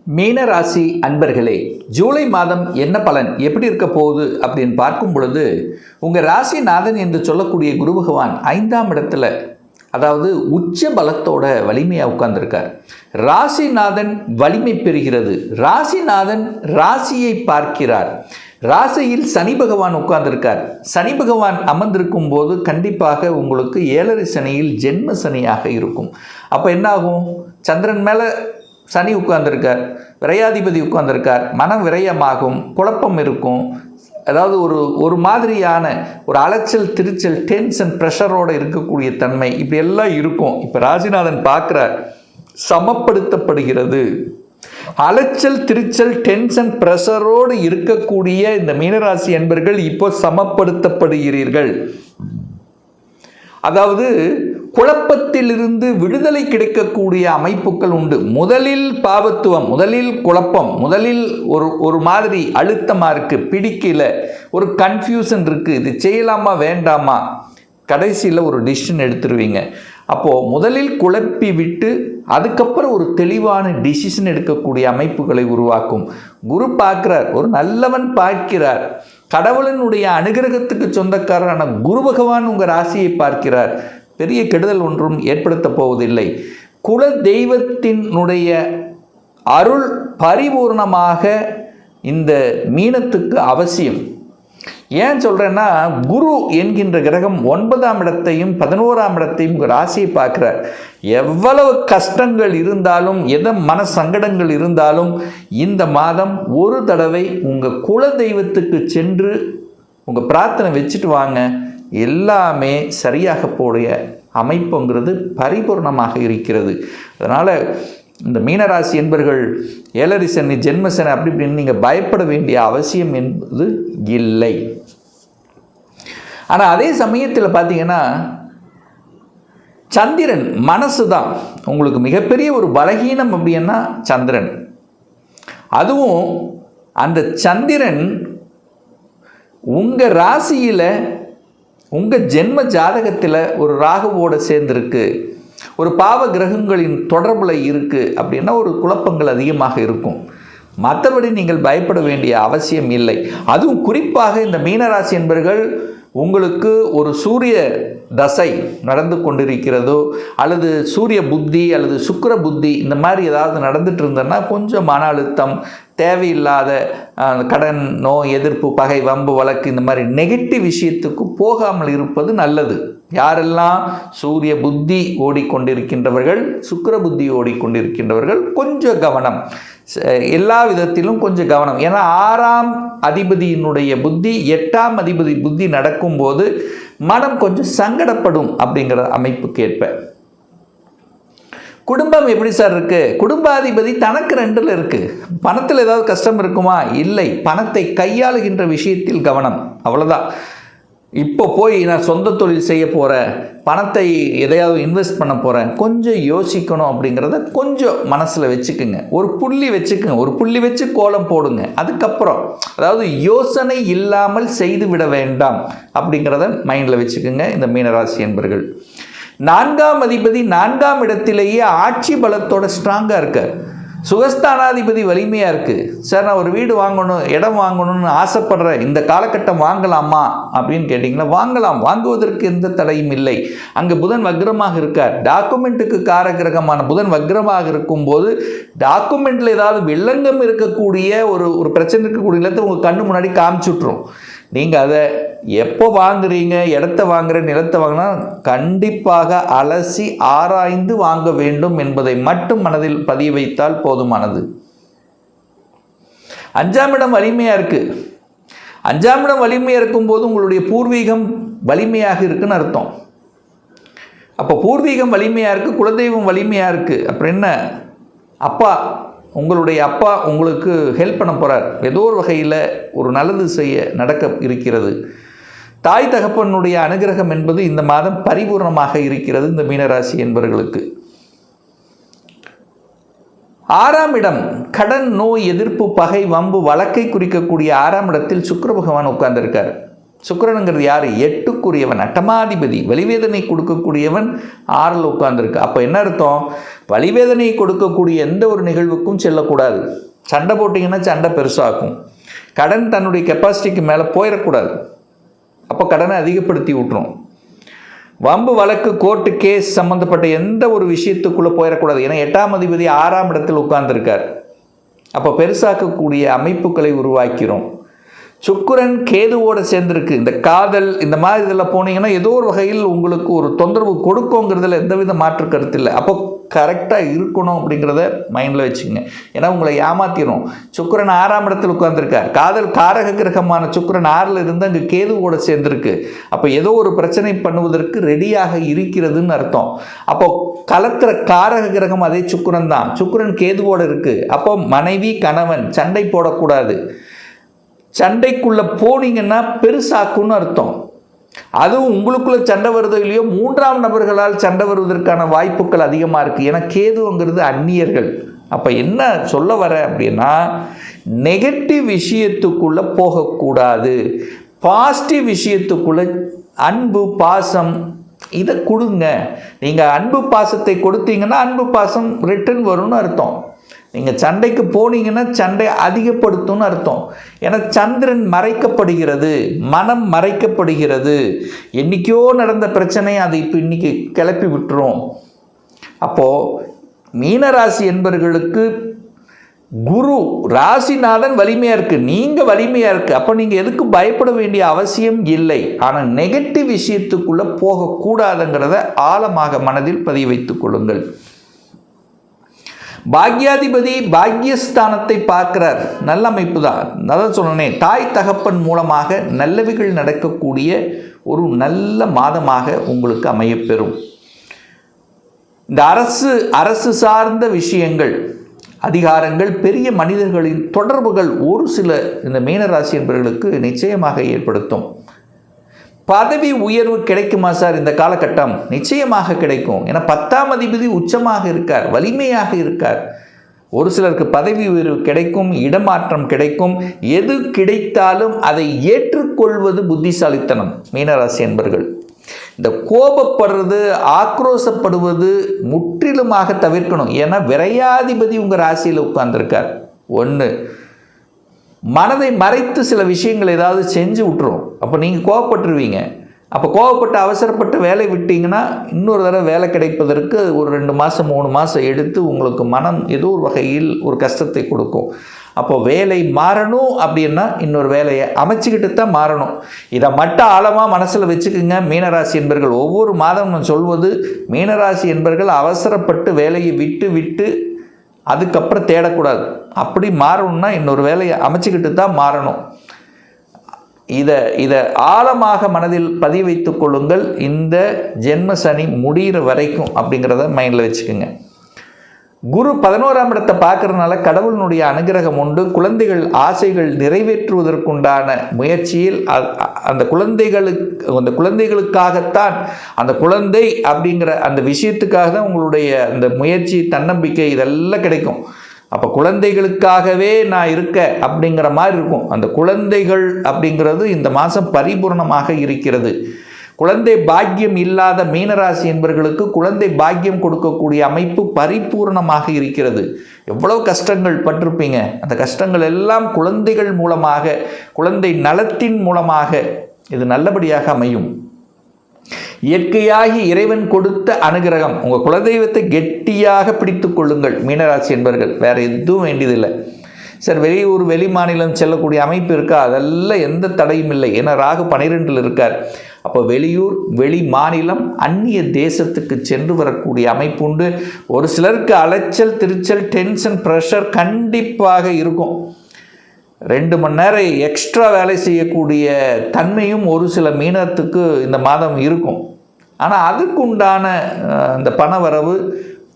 மீனராசி அன்பர்களே, ஜூலை மாதம் என்ன பலன் எப்படி இருக்க போகுது அப்படின்னு பார்க்கும் பொழுது, உங்கள் ராசிநாதன் என்று சொல்லக்கூடிய குரு பகவான் 5ஆம் இடத்துல, அதாவது உச்ச பலத்தோட வலிமையாக உட்கார்ந்துருக்கார். ராசிநாதன் வலிமை பெறுகிறது. ராசிநாதன் ராசியை பார்க்கிறார். ராசியில் சனி பகவான் உட்கார்ந்திருக்கார். சனி பகவான் அமர்ந்திருக்கும் போது கண்டிப்பாக உங்களுக்கு 7.5 சனியில் ஜென்ம சனியாக இருக்கும். அப்போ என்னாகும்? சந்திரன் மேலே சனி உட்கார்ந்திருக்கார், விரையாதிபதி உட்கார்ந்திருக்கார், மனம் விரயமாகும், குழப்பம் இருக்கும். அதாவது ஒரு மாதிரியான ஒரு அலைச்சல் திருச்சல் டென்ஷன் ப்ரெஷரோடு இருக்கக்கூடிய தன்மை இப்படி எல்லாம் இருக்கும். இப்போ ராசிநாதன் பார்க்குறார், சமப்படுத்தப்படுகிறது. அலைச்சல் திருச்சல் டென்ஷன் ப்ரெஷரோடு இருக்கக்கூடிய இந்த மீனராசி என்பர்கள் இப்போ சமப்படுத்தப்படுகிறீர்கள். அதாவது குழப்பத்திலிருந்து விடுதலை கிடைக்கக்கூடிய அமைப்புகள் உண்டு. முதலில் பாவத்துவம், முதலில் குழப்பம், முதலில் ஒரு மாதிரி அழுத்தமாக இருக்குது, பிடிக்கல, ஒரு கன்ஃபியூஷன் இருக்குது, இது செய்யலாமா வேண்டாமா, கடைசியில் ஒரு டிசிஷன் எடுத்துருவீங்க. அப்போது முதலில் குழப்பி விட்டு அதுக்கப்புறம் ஒரு தெளிவான டிசிஷன் எடுக்கக்கூடிய அமைப்புகளை உருவாக்கும். குரு பார்க்கிறார், ஒரு நல்லவன் பார்க்கிறார். கடவுளினுடைய அனுகிரகத்துக்கு சொந்தக்காரரான குரு பகவான் உங்கள் ராசியை பார்க்கிறார். பெரிய கெடுதல் ஒன்றும் ஏற்படுத்த போவதில்லை. குல தெய்வத்தினுடைய அருள் பரிபூர்ணமாக இந்த மீனத்துக்கு அவசியம். ஏன் சொல்கிறேன்னா, குரு என்கின்ற கிரகம் 9ஆம் இடத்தையும் 11ஆம் இடத்தையும் ராசியை பார்க்குறார். எவ்வளவு கஷ்டங்கள் இருந்தாலும், மன சங்கடங்கள் இருந்தாலும், இந்த மாதம் ஒரு தடவை உங்கள் குல தெய்வத்துக்கு சென்று உங்கள் பிரார்த்தனை வச்சுட்டு வாங்க. எல்லாமே சரியாக போடைய அமைப்புங்கிறது பரிபூர்ணமாக இருக்கிறது. அதனால் இந்த மீனராசி என்பர்கள் 7.5 சனி ஜென்ம சனி அப்படி இப்படின்னு நீங்கள் பயப்பட வேண்டிய அவசியம் என்பது இல்லை. ஆனால் அதே சமயத்தில் பார்த்தீங்கன்னா, சந்திரன் மனசு தான் உங்களுக்கு மிகப்பெரிய ஒரு பலகீனம். அப்படின்னா சந்திரன், அதுவும் அந்த சந்திரன் உங்கள் ராசியில் உங்கள் ஜென்ம ஜாதகத்தில் ஒரு ராகுவோடு சேர்ந்துருக்கு, ஒரு பாவ கிரகங்களின் தொடர்பில் இருக்குது அப்படின்னா ஒரு குழப்பங்கள் அதிகமாக இருக்கும். மற்றபடி நீங்கள் பயப்பட வேண்டிய அவசியம் இல்லை. அதுவும் குறிப்பாக இந்த மீனராசி என்பர்கள் உங்களுக்கு ஒரு சூரிய தசை நடந்து கொண்டிருக்கிறதோ, அல்லது சூரிய புத்தி அல்லது சுக்கிர புத்தி இந்த மாதிரி ஏதாவது நடந்துட்டு இருந்ததுன்னா கொஞ்சம் மன அழுத்தம், தேவையில்லாத கடன், நோய், எதிர்ப்பு, பகை, வம்பு, வழக்கு இந்த மாதிரி நெகட்டிவ் விஷயத்துக்கு போகாமல் இருப்பது நல்லது. யாரெல்லாம் சூரிய புத்தி ஓடிக்கொண்டிருக்கின்றவர்கள், சுக்கிர புத்தி ஓடிக்கொண்டிருக்கின்றவர்கள் கொஞ்சம் கவனம், எல்லா விதத்திலும் கொஞ்சம் கவனம். ஏன்னா 6ஆம் அதிபதியினுடைய புத்தி 8ஆம் அதிபதி புத்தி நடக்கும்போது மனம் கொஞ்சம் சங்கடப்படும். அப்படிங்கிற அமைப்புக்கு ஏற்ப குடும்பம் எப்படி சார் இருக்கு? குடும்பாதிபதி தனக்கு 2ல் இருக்கு. பணத்தில் ஏதாவது கஷ்டம் இருக்குமா? இல்லை. பணத்தை கையாளுகின்ற விஷயத்தில் கவனம், அவ்வளோதான். இப்போ போய் நான் சொந்த தொழில் செய்ய போகிறேன், பணத்தை எதையாவது இன்வெஸ்ட் பண்ண போகிறேன், கொஞ்சம் யோசிக்கணும். அப்படிங்கிறத கொஞ்சம் மனசில் வச்சுக்குங்க. ஒரு புள்ளி வச்சுக்குங்க, ஒரு புள்ளி வச்சு கோலம் போடுங்க. அதுக்கப்புறம் அதாவது யோசனை இல்லாமல் செய்து விட வேண்டாம் அப்படிங்கிறத மைண்டில் வச்சுக்குங்க. இந்த மீனராசி என்பர்கள் 4ஆம் அதிபதி 4ஆம் இடத்திலேயே ஆட்சி பலத்தோட ஸ்ட்ராங்காக இருக்கார். சுகஸ்தானாதிபதி வலிமையாக இருக்குது. சார் நான் ஒரு வீடு வாங்கணும், இடம் வாங்கணும்னு ஆசைப்படுறேன், இந்த காலகட்டம் வாங்கலாமா அப்படின்னு கேட்டிங்கன்னா வாங்கலாம், வாங்குவதற்கு எந்த தடையும் இல்லை. அங்கே புதன் வக்ரமாக இருக்கார். டாக்குமெண்ட்டுக்கு காரகிரகமான புதன் வக்ரமாக இருக்கும்போது டாக்குமெண்ட்டில் ஏதாவது வில்லங்கம் இருக்கக்கூடிய ஒரு பிரச்சனை இருக்கக்கூடிய இடத்தை உங்கள் கண்ணு முன்னாடி காமிச்சுட்ரும். நீங்கள் அதை எப்போ வாங்குறீங்க, இடத்த வாங்குற, நிலத்தை வாங்கினா கண்டிப்பாக அலசி ஆராய்ந்து வாங்க வேண்டும் என்பதை மட்டும் மனதில் பதிய வைத்தால் போதுமானது. 5ஆம் இடம் வலிமையாக இருக்குது. 5ஆம் இடம் வலிமையாக இருக்கும்போது உங்களுடைய பூர்வீகம் வலிமையாக இருக்குன்னு அர்த்தம். அப்போ பூர்வீகம் வலிமையாக இருக்குது, குலதெய்வம் வலிமையாக இருக்குது. அப்புறம் என்ன? உங்களுடைய அப்பா உங்களுக்கு ஹெல்ப் பண்ண போகிறார். ஏதோ ஒரு வகையில் ஒரு நல்லது செய்ய நடக்க இருக்கிறது. தாய் தகப்பனுடைய அனுகிரகம் என்பது இந்த மாதம் பரிபூர்ணமாக இருக்கிறது இந்த மீனராசி என்பவர்களுக்கு. 6ஆம் இடம் கடன், நோய், எதிர்ப்பு, பகை, வம்பு, வழக்கை குறிக்கக்கூடிய 6ஆம் இடத்தில் சுக்கிர பகவான் உட்கார்ந்திருக்கார். சுக்கிரனுங்கிறது யார்? 8க்குரியவன், அட்டமாதிபதி, வலிவேதனை கொடுக்கக்கூடியவன் 6ல் உட்கார்ந்துருக்கு. அப்போ என்ன அர்த்தம்? வலிவேதனை கொடுக்கக்கூடிய எந்த ஒரு நிகழ்வுக்கும் செல்லக்கூடாது. சண்டை போட்டிங்கன்னா சண்டை பெருசாகும். கடன் தன்னுடைய கெப்பாசிட்டிக்கு மேலே போயிடக்கூடாது. அப்போ கடனை அதிகப்படுத்தி விட்டுரும். வம்பு வழக்கு கோர்ட்டு கேஸ் சம்மந்தப்பட்ட எந்த ஒரு விஷயத்துக்குள்ளே போயிடக்கூடாது. ஏன்னா 8ஆம் அதிபதி 6ஆம் இடத்தில் உட்கார்ந்துருக்கார். அப்போ பெருசாக்கக்கூடிய அமைப்புகளை உருவாக்கிறோம். சுக்கிரன் கேதுவோடு சேர்ந்துருக்கு. இந்த காதல் இந்த மாதிரி இதில் போனீங்கன்னா ஏதோ ஒரு வகையில் உங்களுக்கு ஒரு தொந்தரவு கொடுக்குங்கிறதுல எந்தவித மாற்று கருத்து இல்லை. அப்போ கரெக்டாக இருக்கணும் அப்படிங்கிறத மைண்டில் வச்சுக்கோங்க. ஏன்னா உங்களை ஏமாத்திடும். சுக்கிரன் 6ஆம் இடத்தில் உட்கார்ந்துருக்கார். காதல் காரக கிரகமான சுக்கிரன் 6ல் இருந்து அங்கே கேதுவோடு சேர்ந்துருக்கு. அப்போ ஏதோ ஒரு பிரச்சனை பண்ணுவதற்கு ரெடியாக இருக்கிறதுன்னு அர்த்தம். அப்போ கலக்கிற காரக கிரகம் அதே சுக்கிரன் தான். சுக்கிரன் கேதுவோடு இருக்குது. அப்போ மனைவி கணவன் சண்டை போடக்கூடாது. சண்டைக்குள்ளே போனீங்கன்னா பெருசாக்குன்னு அர்த்தம். அதுவும் உங்களுக்குள்ள சண்டை வருதோ இல்லையோ 3ஆம் நபர்களால் சண்டை வருவதற்கான வாய்ப்புகள் அதிகமாக இருக்குது. ஏன்னா கேதுங்கிறது அந்நியர்கள். அப்போ என்ன சொல்ல வர அப்படின்னா, நெகட்டிவ் விஷயத்துக்குள்ளே போகக்கூடாது. பாசிட்டிவ் விஷயத்துக்குள்ளே அன்பு பாசம் இதை கொடுங்க. நீங்கள் அன்பு பாசத்தை கொடுத்தீங்கன்னா அன்பு பாசம் ரிட்டர்ன் வரும்னு அர்த்தம். நீங்கள் சண்டைக்கு போனீங்கன்னா சண்டை அதிகப்படுத்தும்னு அர்த்தம். ஏன்னா சந்திரன் மறைக்கப்படுகிறது, மனம் மறைக்கப்படுகிறது. என்றைக்கோ நடந்த பிரச்சனை அதை இப்போ இன்றைக்கி கிளப்பி விட்டுரும். அப்போது மீனராசி என்பவர்களுக்கு குரு ராசிநாதன் வலிமையாக இருக்குது, நீங்கள் வலிமையாக இருக்குது. அப்போ நீங்கள் எதுக்கு பயப்பட வேண்டிய அவசியம் இல்லை. ஆனால் நெகட்டிவ் விஷயத்துக்குள்ளே போகக்கூடாதுங்கிறத ஆழமாக மனதில் பதிய வைத்துக் கொள்ளுங்கள். பாக்யாதிபதி பாக்யஸ்தானத்தை பார்க்கிறார். நல்ல அமைப்பு தான். அதான் சொன்னேன், தாய் தகப்பன் மூலமாக நல்லவைகள் நடக்கக்கூடிய ஒரு நல்ல மாதமாக உங்களுக்கு அமையப்பெறும். இந்த அரசு சார்ந்த விஷயங்கள், அதிகாரங்கள், பெரிய மனிதர்களின் தொடர்புகள் ஒரு சில இந்த மீனராசி என்பவர்களுக்கு நிச்சயமாக ஏற்படுத்தும். பதவி உயர்வு கிடைக்குமா சார் இந்த காலகட்டம்? நிச்சயமாக கிடைக்கும். ஏன்னா 10ஆம் அதிபதி உச்சமாக இருக்கார், வலிமையாக இருக்கார். ஒரு சிலருக்கு பதவி உயர்வு கிடைக்கும், இடமாற்றம் கிடைக்கும். எது கிடைத்தாலும் அதை ஏற்றுக்கொள்வது புத்திசாலித்தனம். மீனராசி என்பர்கள் இந்த கோபப்படுறது, ஆக்ரோசப்படுவது முற்றிலுமாக தவிர்க்கணும். ஏன்னா விரையாதிபதி உங்கள் ராசியில் உட்கார்ந்துருக்கார். ஒன்று, மனதை மறைத்து சில விஷயங்கள் ஏதாவது செஞ்சு விட்டுரும். அப்போ நீங்கள் கோவப்பட்டுருவீங்க. அப்போ கோவப்பட்டு அவசரப்பட்டு வேலை விட்டீங்கன்னா இன்னொரு தடவை வேலை கிடைப்பதற்கு ஒரு 2 மாதம் 3 மாதம் எடுத்து உங்களுக்கு மனம் ஏதோ ஒரு வகையில் ஒரு கஷ்டத்தை கொடுக்கும். அப்போ வேலை மாறணும் அப்படின்னா இன்னொரு வேலையை அமைச்சிக்கிட்டு தான் மாறணும். இதை மட்டும் ஆழமாக மனசில் வச்சுக்குங்க மீனராசி என்பர்கள். ஒவ்வொரு மாதம் நான் சொல்வது, மீனராசி என்பர்கள் அவசரப்பட்டு வேலையை விட்டு அதுக்கப்புறம் தேடக்கூடாது. அப்படி மாறணும்னா இன்னொரு வேலையை அமைச்சிக்கிட்டு தான் மாறணும். இதை ஆழமாக மனதில் பதிவு வைத்துக் கொள்ளுங்கள். இந்த ஜென்ம சனி முடிகிற வரைக்கும் அப்படிங்கிறத மைண்டில் வச்சுக்கோங்க. குரு 11ஆம் இடத்தை பார்க்கறதுனால கடவுளினுடைய அனுகிரகம் உண்டு. குழந்தைகள் ஆசைகள் நிறைவேற்றுவதற்குண்டான முயற்சியில் அந்த குழந்தைகளுக்காகத்தான், அந்த குழந்தை அப்படிங்கிற அந்த விஷயத்துக்காக தான் உங்களுடைய அந்த முயற்சி, தன்னம்பிக்கை இதெல்லாம் கிடைக்கும். அப்போ குழந்தைகளுக்காகவே நான் இருக்க அப்படிங்கிற மாதிரி இருக்கும். அந்த குழந்தைகள் அப்படிங்கிறது இந்த மாதம் பரிபூர்ணமாக இருக்கிறது. குழந்தை பாக்கியம் இல்லாத மீனராசி என்பவர்களுக்கு குழந்தை பாக்கியம் கொடுக்கக்கூடிய அமைப்பு பரிபூர்ணமாக இருக்கிறது. எவ்வளோ கஷ்டங்கள் பட்டிருப்பீங்க, அந்த கஷ்டங்கள் எல்லாம் குழந்தைகள் மூலமாக, குழந்தை நலத்தின் மூலமாக இது நல்லபடியாக அமையும். இயற்கையாகி இறைவன் கொடுத்த அனுகிரகம். உங்கள் குலதெய்வத்தை கெட்டியாக பிடித்து கொள்ளுங்கள் மீனராசி என்பவர்கள். வேறு எதுவும் வேண்டியதில்லை. சார் வெளியூர் வெளி மாநிலம் செல்லக்கூடிய அமைப்பு இருக்கா? அதெல்லாம் எந்த தடையும் இல்லை. ஏன்னா ராகு 12ல் இருக்கார். அப்போ வெளியூர் வெளி மாநிலம் அந்நிய தேசத்துக்கு சென்று வரக்கூடிய அமைப்பு உண்டு. ஒரு சிலருக்கு அலைச்சல் திருச்சல் டென்ஷன் ப்ரெஷர் கண்டிப்பாக இருக்கும். 2 மணி நேரம் எக்ஸ்ட்ரா வேலை செய்யக்கூடிய தன்மையும் ஒரு சில மீனத்துக்கு இந்த மாதம் இருக்கும். ஆனால் அதுக்கு உண்டான அந்த பணவரவு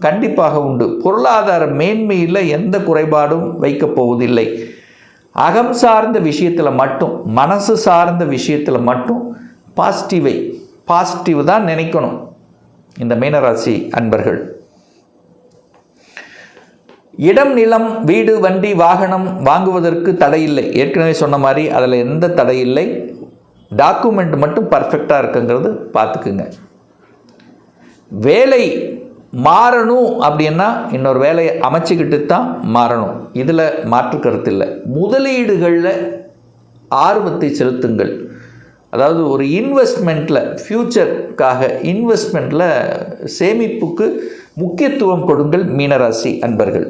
கண்டிப்பாக உண்டு. பொருளாதார மேன்மையில் எந்த குறைபாடும் வைக்கப் போவதில்லை. அகம் சார்ந்த விஷயத்தில் மட்டும், மனசு சார்ந்த விஷயத்தில் மட்டும் பாசிட்டிவ் தான் நினைக்கணும் இந்த மீனராசி அன்பர்கள். இடம், நிலம், வீடு, வண்டி, வாகனம் வாங்குவதற்கு தடை இல்லை. ஏற்கனவே சொன்ன மாதிரி அதில் எந்த தடை இல்லை. டாக்குமெண்ட் மட்டும் பர்ஃபெக்டாக இருக்குங்கிறது பார்த்துக்குங்க. வேலை மாறணும் அப்படின்னா இன்னொரு வேலையை அமைச்சிக்கிட்டு தான் மாறணும், இதில் மாற்று கருத்து இல்லை. முதலீடுகளில் ஆர்வத்தை செலுத்துங்கள். அதாவது ஒரு இன்வெஸ்ட்மெண்ட்டில், ஃப்யூச்சருக்காக இன்வெஸ்ட்மெண்ட்டில் சேமிப்புக்கு முக்கியத்துவம் கொடுங்கள் மீனராசி அன்பர்கள்.